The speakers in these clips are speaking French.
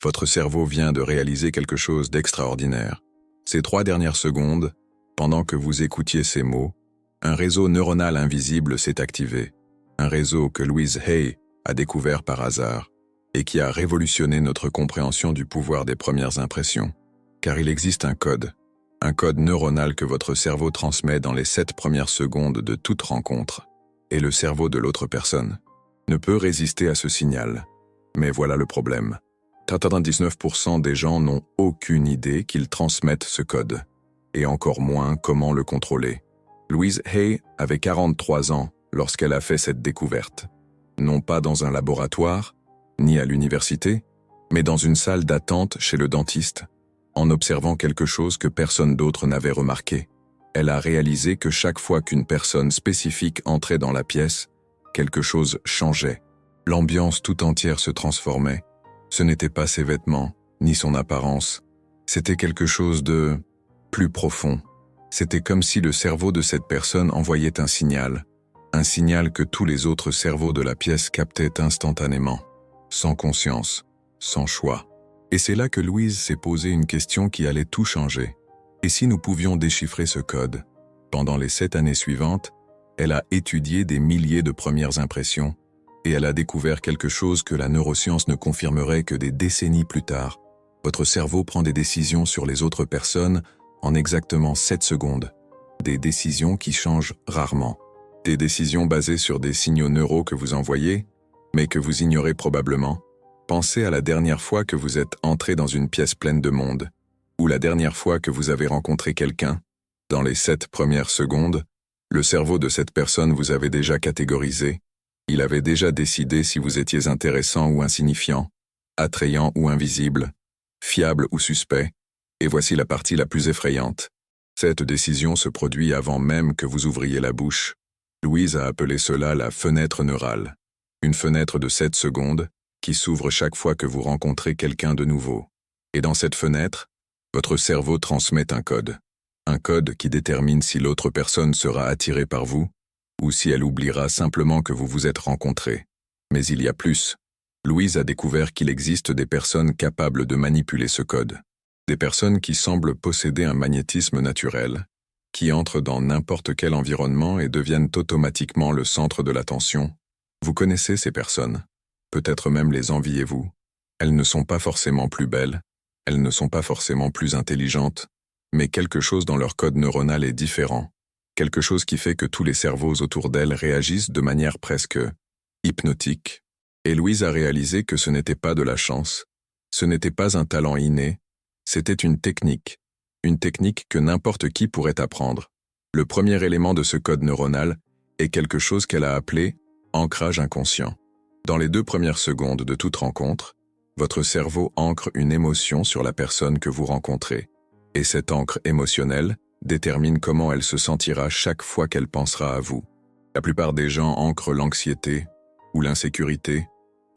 Votre cerveau vient de réaliser quelque chose d'extraordinaire. Ces 3 dernières secondes, pendant que vous écoutiez ces mots, un réseau neuronal invisible s'est activé. Un réseau que Louise Hay a découvert par hasard et qui a révolutionné notre compréhension du pouvoir des premières impressions. Car il existe un code neuronal que votre cerveau transmet dans les 7 premières secondes de toute rencontre, et le cerveau de l'autre personne ne peut résister à ce signal. Mais voilà le problème. 99% des gens n'ont aucune idée qu'ils transmettent ce code, et encore moins comment le contrôler. Louise Hay avait 43 ans lorsqu'elle a fait cette découverte. Non pas dans un laboratoire, ni à l'université, mais dans une salle d'attente chez le dentiste, en observant quelque chose que personne d'autre n'avait remarqué. Elle a réalisé que chaque fois qu'une personne spécifique entrait dans la pièce, quelque chose changeait. L'ambiance tout entière se transformait. Ce n'était pas ses vêtements, ni son apparence. C'était quelque chose de plus profond. C'était comme si le cerveau de cette personne envoyait un signal que tous les autres cerveaux de la pièce captaient instantanément, sans conscience, sans choix. Et c'est là que Louise s'est posé une question qui allait tout changer. Et si nous pouvions déchiffrer ce code? Pendant les 7 années suivantes, elle a étudié des milliers de premières impressions, et elle a découvert quelque chose que la neuroscience ne confirmerait que des décennies plus tard. Votre cerveau prend des décisions sur les autres personnes en exactement 7 secondes. Des décisions qui changent rarement. Des décisions basées sur des signaux neuraux que vous envoyez, mais que vous ignorez probablement. Pensez à la dernière fois que vous êtes entré dans une pièce pleine de monde, ou la dernière fois que vous avez rencontré quelqu'un. Dans les 7 premières secondes, le cerveau de cette personne vous avait déjà catégorisé. Il avait déjà décidé si vous étiez intéressant ou insignifiant, attrayant ou invisible, fiable ou suspect. Et voici la partie la plus effrayante. Cette décision se produit avant même que vous ouvriez la bouche. Louise a appelé cela la fenêtre neurale. Une fenêtre de 7 secondes qui s'ouvre chaque fois que vous rencontrez quelqu'un de nouveau. Et dans cette fenêtre, votre cerveau transmet un code. Un code qui détermine si l'autre personne sera attirée par vous, ou si elle oubliera simplement que vous vous êtes rencontrés. Mais il y a plus. Louise a découvert qu'il existe des personnes capables de manipuler ce code. Des personnes qui semblent posséder un magnétisme naturel, qui entrent dans n'importe quel environnement et deviennent automatiquement le centre de l'attention. Vous connaissez ces personnes. Peut-être même les enviez-vous. Elles ne sont pas forcément plus belles, elles ne sont pas forcément plus intelligentes, mais quelque chose dans leur code neuronal est différent. Quelque chose qui fait que tous les cerveaux autour d'elle réagissent de manière presque hypnotique. Et Louise a réalisé que ce n'était pas de la chance, ce n'était pas un talent inné, c'était une technique que n'importe qui pourrait apprendre. Le premier élément de ce code neuronal est quelque chose qu'elle a appelé ancrage inconscient. Dans les 2 premières secondes de toute rencontre, votre cerveau ancre une émotion sur la personne que vous rencontrez, et cette ancre émotionnelle détermine comment elle se sentira chaque fois qu'elle pensera à vous. La plupart des gens ancrent l'anxiété, ou l'insécurité,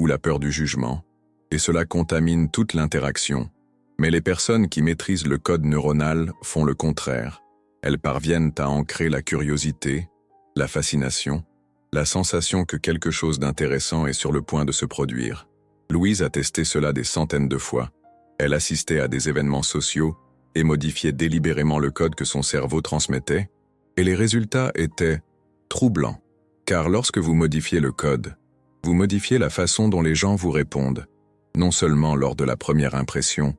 ou la peur du jugement, et cela contamine toute l'interaction. Mais les personnes qui maîtrisent le code neuronal font le contraire. Elles parviennent à ancrer la curiosité, la fascination, la sensation que quelque chose d'intéressant est sur le point de se produire. Louise a testé cela des centaines de fois. Elle assistait à des événements sociaux et modifiait délibérément le code que son cerveau transmettait, et les résultats étaient troublants. Car lorsque vous modifiez le code, vous modifiez la façon dont les gens vous répondent, non seulement lors de la première impression,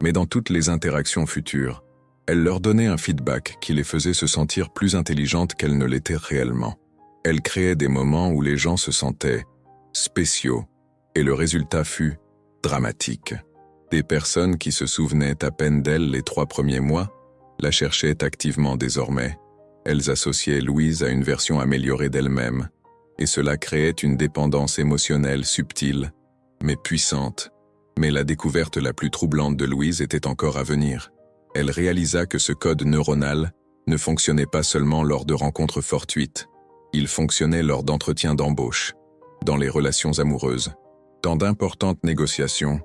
mais dans toutes les interactions futures. Elle leur donnait un feedback qui les faisait se sentir plus intelligentes qu'elles ne l'étaient réellement. Elle créait des moments où les gens se sentaient spéciaux, et le résultat fut dramatique. Des personnes qui se souvenaient à peine d'elle les 3 premiers mois la cherchaient activement désormais. Elles associaient Louise à une version améliorée d'elle-même, et cela créait une dépendance émotionnelle subtile, mais puissante. Mais la découverte la plus troublante de Louise était encore à venir. Elle réalisa que ce code neuronal ne fonctionnait pas seulement lors de rencontres fortuites, il fonctionnait lors d'entretiens d'embauche, dans les relations amoureuses, dans d'importantes négociations,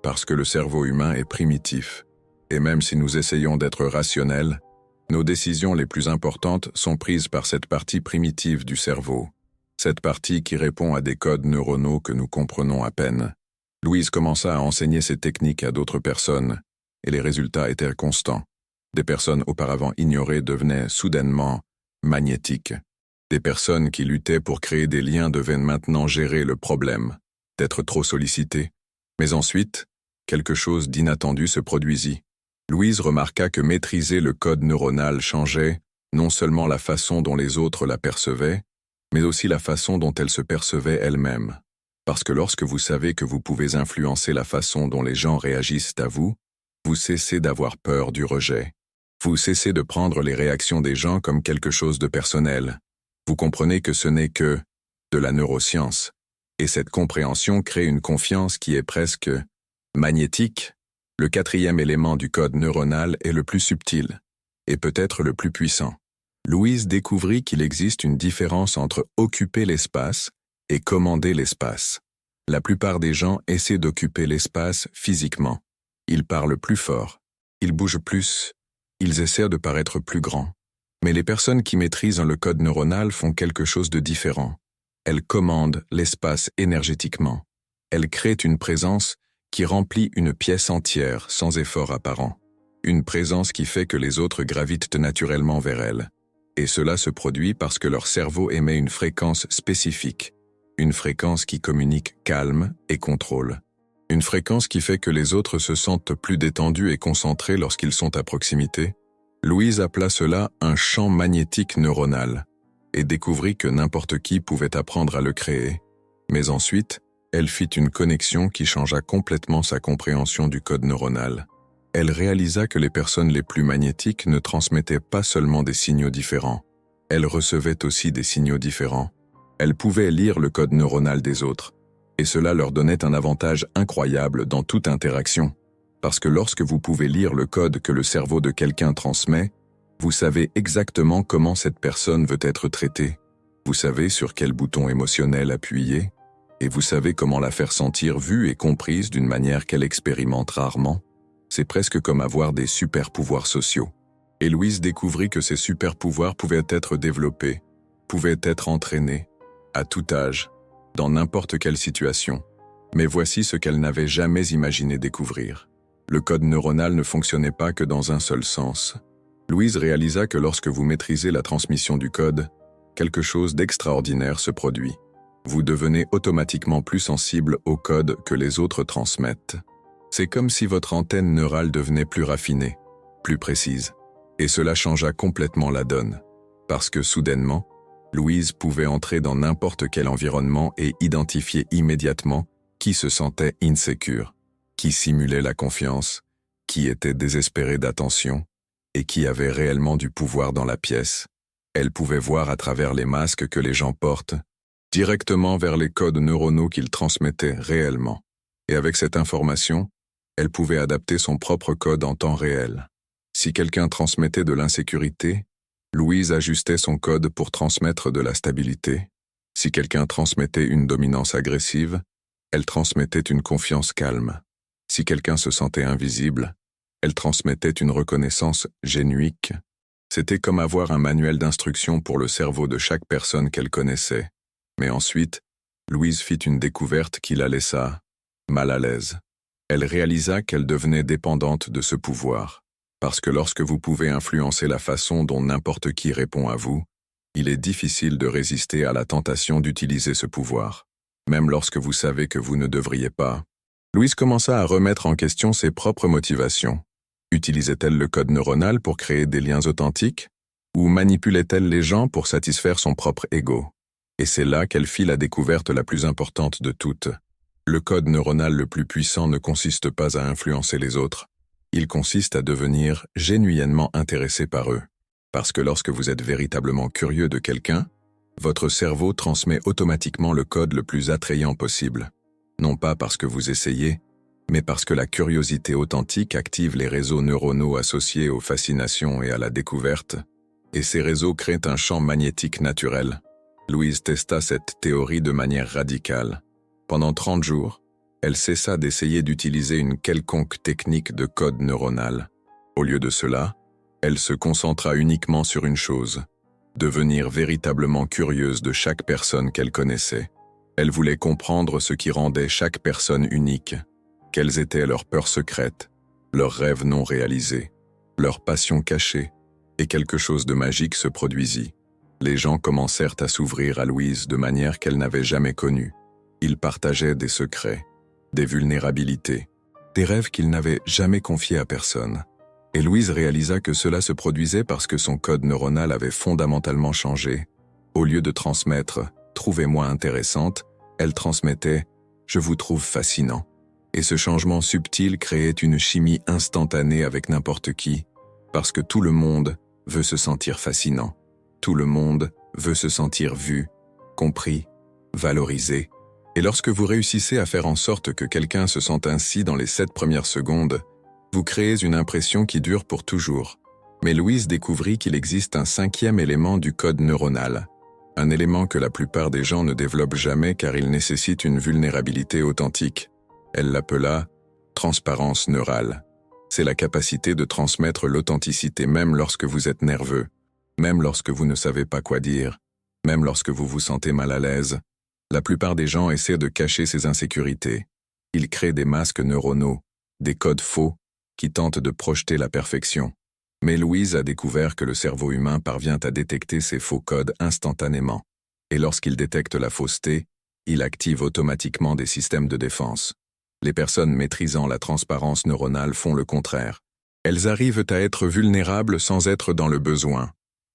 parce que le cerveau humain est primitif. Et même si nous essayons d'être rationnels, nos décisions les plus importantes sont prises par cette partie primitive du cerveau, cette partie qui répond à des codes neuronaux que nous comprenons à peine. Louise commença à enseigner ces techniques à d'autres personnes, et les résultats étaient constants. Des personnes auparavant ignorées devenaient soudainement magnétiques. Des personnes qui luttaient pour créer des liens devaient maintenant gérer le problème d'être trop sollicitées. Mais ensuite, quelque chose d'inattendu se produisit. Louise remarqua que maîtriser le code neuronal changeait non seulement la façon dont les autres la percevaient, mais aussi la façon dont elle se percevait elle-même. Parce que lorsque vous savez que vous pouvez influencer la façon dont les gens réagissent à vous, vous cessez d'avoir peur du rejet. Vous cessez de prendre les réactions des gens comme quelque chose de personnel. Vous comprenez que ce n'est que de la neuroscience. Et cette compréhension crée une confiance qui est presque magnétique. Le quatrième élément du code neuronal est le plus subtil, et peut-être le plus puissant. Louise découvrit qu'il existe une différence entre occuper l'espace et commander l'espace. La plupart des gens essaient d'occuper l'espace physiquement. Ils parlent plus fort, ils bougent plus, ils essaient de paraître plus grands. Mais les personnes qui maîtrisent le code neuronal font quelque chose de différent. Elles commandent l'espace énergétiquement. Elles créent une présence qui remplit une pièce entière sans effort apparent. Une présence qui fait que les autres gravitent naturellement vers elles. Et cela se produit parce que leur cerveau émet une fréquence spécifique. Une fréquence qui communique calme et contrôle. Une fréquence qui fait que les autres se sentent plus détendus et concentrés lorsqu'ils sont à proximité. Louise appela cela un champ magnétique neuronal et découvrit que n'importe qui pouvait apprendre à le créer. Mais ensuite, elle fit une connexion qui changea complètement sa compréhension du code neuronal. Elle réalisa que les personnes les plus magnétiques ne transmettaient pas seulement des signaux différents. Elles recevaient aussi des signaux différents. Elles pouvaient lire le code neuronal des autres. Et cela leur donnait un avantage incroyable dans toute interaction. Parce que lorsque vous pouvez lire le code que le cerveau de quelqu'un transmet, vous savez exactement comment cette personne veut être traitée. Vous savez sur quel bouton émotionnel appuyer, et vous savez comment la faire sentir vue et comprise d'une manière qu'elle expérimente rarement. C'est presque comme avoir des super-pouvoirs sociaux. Et Louise découvrit que ces super-pouvoirs pouvaient être développés, pouvaient être entraînés, à tout âge, dans n'importe quelle situation. Mais voici ce qu'elle n'avait jamais imaginé découvrir. Le code neuronal ne fonctionnait pas que dans un seul sens. Louise réalisa que lorsque vous maîtrisez la transmission du code, quelque chose d'extraordinaire se produit. Vous devenez automatiquement plus sensible au code que les autres transmettent. C'est comme si votre antenne neurale devenait plus raffinée, plus précise. Et cela changea complètement la donne. Parce que soudainement, Louise pouvait entrer dans n'importe quel environnement et identifier immédiatement qui se sentait insécure, qui simulait la confiance, qui était désespéré d'attention et qui avait réellement du pouvoir dans la pièce. Elle pouvait voir à travers les masques que les gens portent, directement vers les codes neuronaux qu'ils transmettaient réellement. Et avec cette information, elle pouvait adapter son propre code en temps réel. Si quelqu'un transmettait de l'insécurité, Louise ajustait son code pour transmettre de la stabilité. Si quelqu'un transmettait une dominance agressive, elle transmettait une confiance calme. Si quelqu'un se sentait invisible, elle transmettait une reconnaissance génuique. C'était comme avoir un manuel d'instruction pour le cerveau de chaque personne qu'elle connaissait. Mais ensuite, Louise fit une découverte qui la laissa mal à l'aise. Elle réalisa qu'elle devenait dépendante de ce pouvoir. Parce que lorsque vous pouvez influencer la façon dont n'importe qui répond à vous, il est difficile de résister à la tentation d'utiliser ce pouvoir. Même lorsque vous savez que vous ne devriez pas. Louise commença à remettre en question ses propres motivations. Utilisait-elle le code neuronal pour créer des liens authentiques? Ou manipulait-elle les gens pour satisfaire son propre ego? Et c'est là qu'elle fit la découverte la plus importante de toutes. Le code neuronal le plus puissant ne consiste pas à influencer les autres. Il consiste à devenir genuinement intéressé par eux. Parce que lorsque vous êtes véritablement curieux de quelqu'un, votre cerveau transmet automatiquement le code le plus attrayant possible. Non pas parce que vous essayez, mais parce que la curiosité authentique active les réseaux neuronaux associés aux fascinations et à la découverte, et ces réseaux créent un champ magnétique naturel. Louise testa cette théorie de manière radicale. Pendant 30 jours, elle cessa d'essayer d'utiliser une quelconque technique de code neuronal. Au lieu de cela, elle se concentra uniquement sur une chose, devenir véritablement curieuse de chaque personne qu'elle connaissait. Elle voulait comprendre ce qui rendait chaque personne unique. Quelles étaient leurs peurs secrètes, leurs rêves non réalisés, leurs passions cachées, et quelque chose de magique se produisit. Les gens commencèrent à s'ouvrir à Louise de manière qu'elle n'avait jamais connue. Ils partageaient des secrets, des vulnérabilités, des rêves qu'ils n'avaient jamais confiés à personne. Et Louise réalisa que cela se produisait parce que son code neuronal avait fondamentalement changé. Au lieu de transmettre « trouvez-moi intéressante », elle transmettait « je vous trouve fascinant ». Et ce changement subtil créait une chimie instantanée avec n'importe qui, parce que tout le monde veut se sentir fascinant. Tout le monde veut se sentir vu, compris, valorisé. Et lorsque vous réussissez à faire en sorte que quelqu'un se sente ainsi dans les 7 premières secondes, vous créez une impression qui dure pour toujours. Mais Louise découvrit qu'il existe un 5e élément du code neuronal, un élément que la plupart des gens ne développent jamais car il nécessite une vulnérabilité authentique. Elle l'appela « transparence neurale ». C'est la capacité de transmettre l'authenticité même lorsque vous êtes nerveux, même lorsque vous ne savez pas quoi dire, même lorsque vous vous sentez mal à l'aise. La plupart des gens essaient de cacher ces insécurités. Ils créent des masques neuronaux, des codes faux, qui tentent de projeter la perfection. Mais Louise a découvert que le cerveau humain parvient à détecter ces faux codes instantanément. Et lorsqu'il détecte la fausseté, il active automatiquement des systèmes de défense. Les personnes maîtrisant la transparence neuronale font le contraire. Elles arrivent à être vulnérables sans être dans le besoin,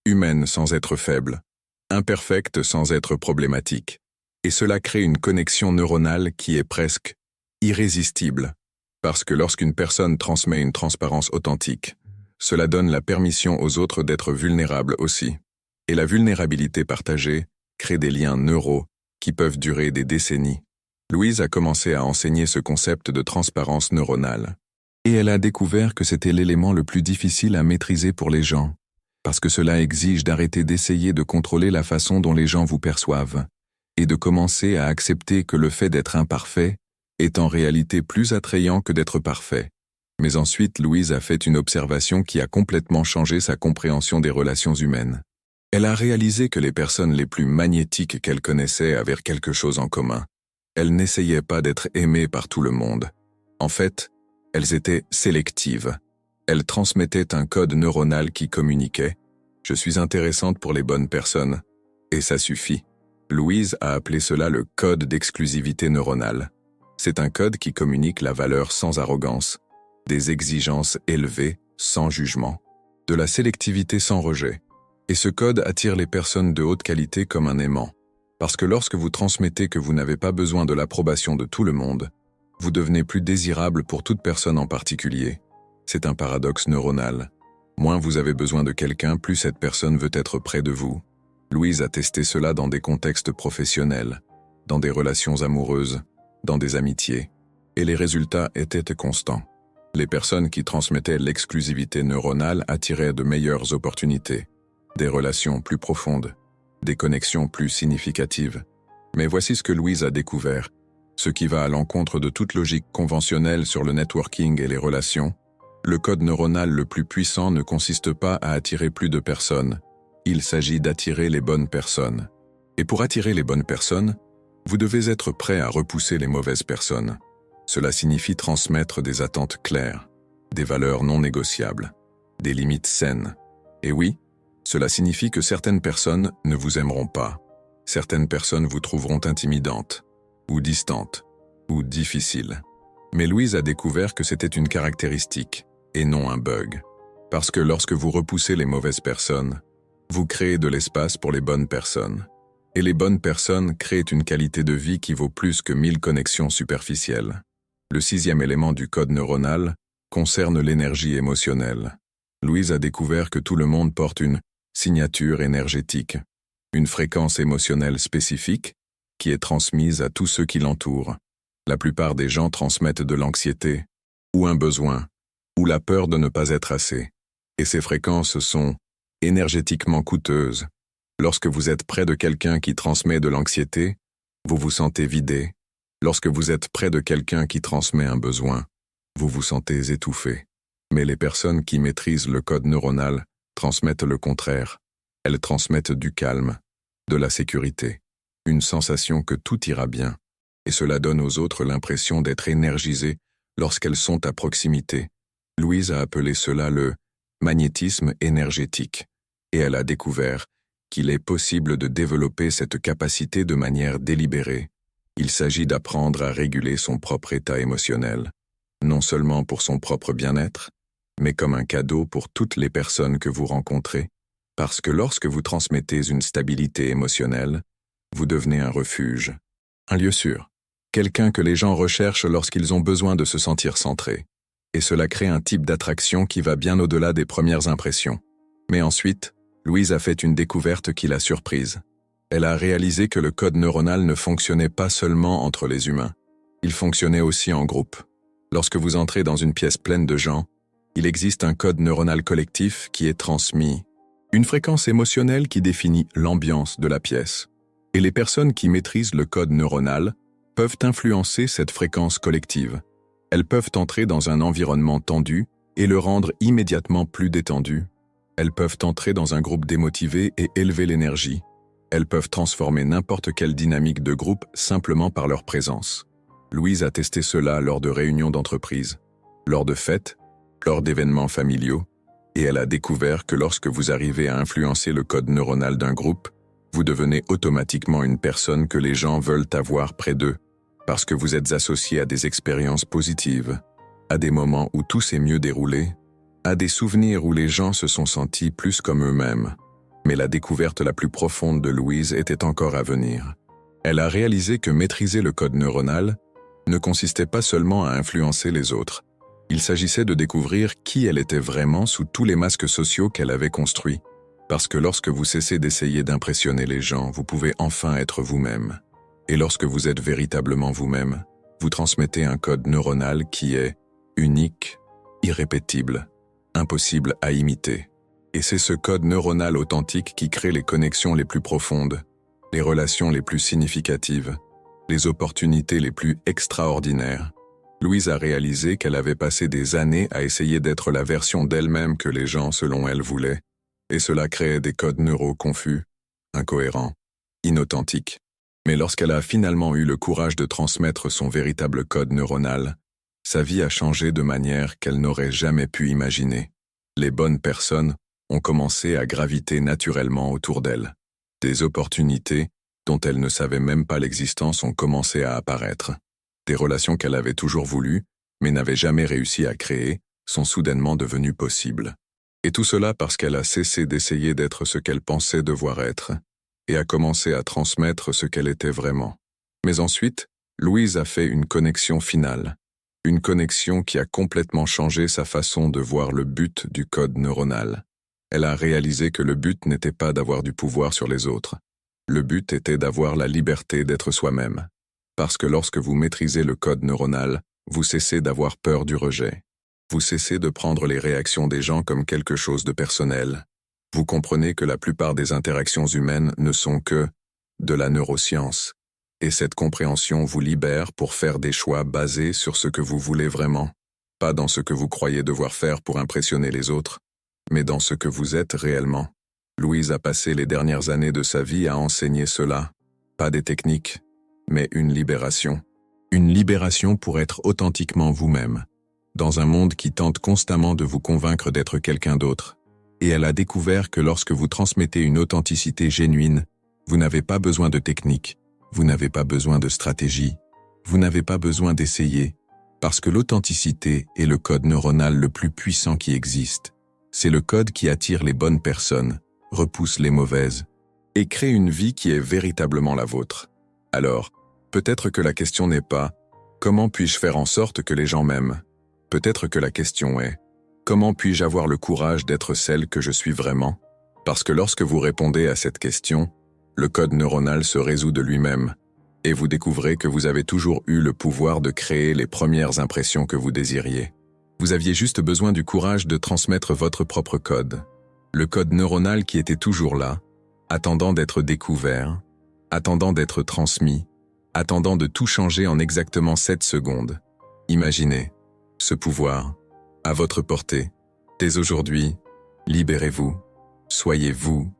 humaines sans être faibles, imperfectes sans être problématiques. Et cela crée une connexion neuronale qui est presque irrésistible. Parce que lorsqu'une personne transmet une transparence authentique, cela donne la permission aux autres d'être vulnérables aussi. Et la vulnérabilité partagée crée des liens neuraux qui peuvent durer des décennies. Louise a commencé à enseigner ce concept de transparence neuronale. Et elle a découvert que c'était l'élément le plus difficile à maîtriser pour les gens, parce que cela exige d'arrêter d'essayer de contrôler la façon dont les gens vous perçoivent, et de commencer à accepter que le fait d'être imparfait est en réalité plus attrayant que d'être parfait. Mais ensuite, Louise a fait une observation qui a complètement changé sa compréhension des relations humaines. Elle a réalisé que les personnes les plus magnétiques qu'elle connaissait avaient quelque chose en commun. Elles n'essayaient pas d'être aimées par tout le monde. En fait, elles étaient sélectives. Elles transmettaient un code neuronal qui communiquait « Je suis intéressante pour les bonnes personnes ». Et ça suffit. Louise a appelé cela le code d'exclusivité neuronale. C'est un code qui communique la valeur sans arrogance, des exigences élevées sans jugement, de la sélectivité sans rejet. Et ce code attire les personnes de haute qualité comme un aimant. Parce que lorsque vous transmettez que vous n'avez pas besoin de l'approbation de tout le monde, vous devenez plus désirable pour toute personne en particulier. C'est un paradoxe neuronal. Moins vous avez besoin de quelqu'un, plus cette personne veut être près de vous. Louise a testé cela dans des contextes professionnels, dans des relations amoureuses, dans des amitiés, et les résultats étaient constants. Les personnes qui transmettaient l'exclusivité neuronale attiraient de meilleures opportunités, des relations plus profondes, des connexions plus significatives. Mais voici ce que Louise a découvert, ce qui va à l'encontre de toute logique conventionnelle sur le networking et les relations. Le code neuronal le plus puissant ne consiste pas à attirer plus de personnes, il s'agit d'attirer les bonnes personnes. Et pour attirer les bonnes personnes, vous devez être prêt à repousser les mauvaises personnes. Cela signifie transmettre des attentes claires, des valeurs non négociables, des limites saines. Et oui, cela signifie que certaines personnes ne vous aimeront pas. Certaines personnes vous trouveront intimidante, ou distante, ou difficile. Mais Louise a découvert que c'était une caractéristique, et non un bug. Parce que lorsque vous repoussez les mauvaises personnes, vous créez de l'espace pour les bonnes personnes. Et les bonnes personnes créent une qualité de vie qui vaut plus que 1000 connexions superficielles. Le 6e élément du code neuronal concerne l'énergie émotionnelle. Louise a découvert que tout le monde porte une signature énergétique, une fréquence émotionnelle spécifique qui est transmise à tous ceux qui l'entourent. La plupart des gens transmettent de l'anxiété, ou un besoin, ou la peur de ne pas être assez. Et ces fréquences sont énergétiquement coûteuses. Lorsque vous êtes près de quelqu'un qui transmet de l'anxiété, vous vous sentez vidé. Lorsque vous êtes près de quelqu'un qui transmet un besoin, vous vous sentez étouffé. Mais les personnes qui maîtrisent le code neuronal transmettent le contraire. Elles transmettent du calme, de la sécurité, une sensation que tout ira bien, et cela donne aux autres l'impression d'être énergisées lorsqu'elles sont à proximité. Louise a appelé cela le magnétisme énergétique, et elle a découvert qu'il est possible de développer cette capacité de manière délibérée. Il s'agit d'apprendre à réguler son propre état émotionnel, non seulement pour son propre bien-être, mais comme un cadeau pour toutes les personnes que vous rencontrez, parce que lorsque vous transmettez une stabilité émotionnelle, vous devenez un refuge, un lieu sûr, quelqu'un que les gens recherchent lorsqu'ils ont besoin de se sentir centrés. Et cela crée un type d'attraction qui va bien au-delà des premières impressions. Mais ensuite, Louise a fait une découverte qui l'a surprise. Elle a réalisé que le code neuronal ne fonctionnait pas seulement entre les humains. Il fonctionnait aussi en groupe. Lorsque vous entrez dans une pièce pleine de gens, il existe un code neuronal collectif qui est transmis, une fréquence émotionnelle qui définit l'ambiance de la pièce. Et les personnes qui maîtrisent le code neuronal peuvent influencer cette fréquence collective. Elles peuvent entrer dans un environnement tendu et le rendre immédiatement plus détendu. Elles peuvent entrer dans un groupe démotivé et élever l'énergie. Elles peuvent transformer n'importe quelle dynamique de groupe simplement par leur présence. Louise a testé cela lors de réunions d'entreprise, lors de fêtes, lors d'événements familiaux, et elle a découvert que lorsque vous arrivez à influencer le code neuronal d'un groupe, vous devenez automatiquement une personne que les gens veulent avoir près d'eux, parce que vous êtes associé à des expériences positives, à des moments où tout s'est mieux déroulé, à des souvenirs où les gens se sont sentis plus comme eux-mêmes. Mais la découverte la plus profonde de Louise était encore à venir. Elle a réalisé que maîtriser le code neuronal ne consistait pas seulement à influencer les autres. Il s'agissait de découvrir qui elle était vraiment sous tous les masques sociaux qu'elle avait construits. Parce que lorsque vous cessez d'essayer d'impressionner les gens, vous pouvez enfin être vous-même. Et lorsque vous êtes véritablement vous-même, vous transmettez un code neuronal qui est unique, irrépétible, impossible à imiter. Et c'est ce code neuronal authentique qui crée les connexions les plus profondes, les relations les plus significatives, les opportunités les plus extraordinaires. Louise a réalisé qu'elle avait passé des années à essayer d'être la version d'elle-même que les gens, selon elle, voulaient, et cela créait des codes neuraux confus, incohérents, inauthentiques. Mais lorsqu'elle a finalement eu le courage de transmettre son véritable code neuronal, sa vie a changé de manière qu'elle n'aurait jamais pu imaginer. Les bonnes personnes ont commencé à graviter naturellement autour d'elle. Des opportunités dont elle ne savait même pas l'existence ont commencé à apparaître. Des relations qu'elle avait toujours voulues, mais n'avait jamais réussi à créer, sont soudainement devenues possibles. Et tout cela parce qu'elle a cessé d'essayer d'être ce qu'elle pensait devoir être, et a commencé à transmettre ce qu'elle était vraiment. Mais ensuite, Louise a fait une connexion finale. Une connexion qui a complètement changé sa façon de voir le but du code neuronal. Elle a réalisé que le but n'était pas d'avoir du pouvoir sur les autres. Le but était d'avoir la liberté d'être soi-même. Parce que lorsque vous maîtrisez le code neuronal, vous cessez d'avoir peur du rejet. Vous cessez de prendre les réactions des gens comme quelque chose de personnel. Vous comprenez que la plupart des interactions humaines ne sont que de la neuroscience. Et cette compréhension vous libère pour faire des choix basés sur ce que vous voulez vraiment, pas dans ce que vous croyez devoir faire pour impressionner les autres, mais dans ce que vous êtes réellement. Louise a passé les dernières années de sa vie à enseigner cela, pas des techniques, mais une libération. Une libération pour être authentiquement vous-même, dans un monde qui tente constamment de vous convaincre d'être quelqu'un d'autre. Et elle a découvert que lorsque vous transmettez une authenticité génuine, vous n'avez pas besoin de technique, vous n'avez pas besoin de stratégie, vous n'avez pas besoin d'essayer, parce que l'authenticité est le code neuronal le plus puissant qui existe. C'est le code qui attire les bonnes personnes, repousse les mauvaises, et crée une vie qui est véritablement la vôtre. Alors, peut-être que la question n'est pas « Comment puis-je faire en sorte que les gens m'aiment ?» Peut-être que la question est « Comment puis-je avoir le courage d'être celle que je suis vraiment ?» Parce que lorsque vous répondez à cette question, le code neuronal se résout de lui-même, et vous découvrez que vous avez toujours eu le pouvoir de créer les premières impressions que vous désiriez. Vous aviez juste besoin du courage de transmettre votre propre code. Le code neuronal qui était toujours là, attendant d'être découvert, attendant d'être transmis, attendant de tout changer en exactement 7 secondes. Imaginez « ce pouvoir, à votre portée. Dès aujourd'hui, libérez-vous, soyez vous,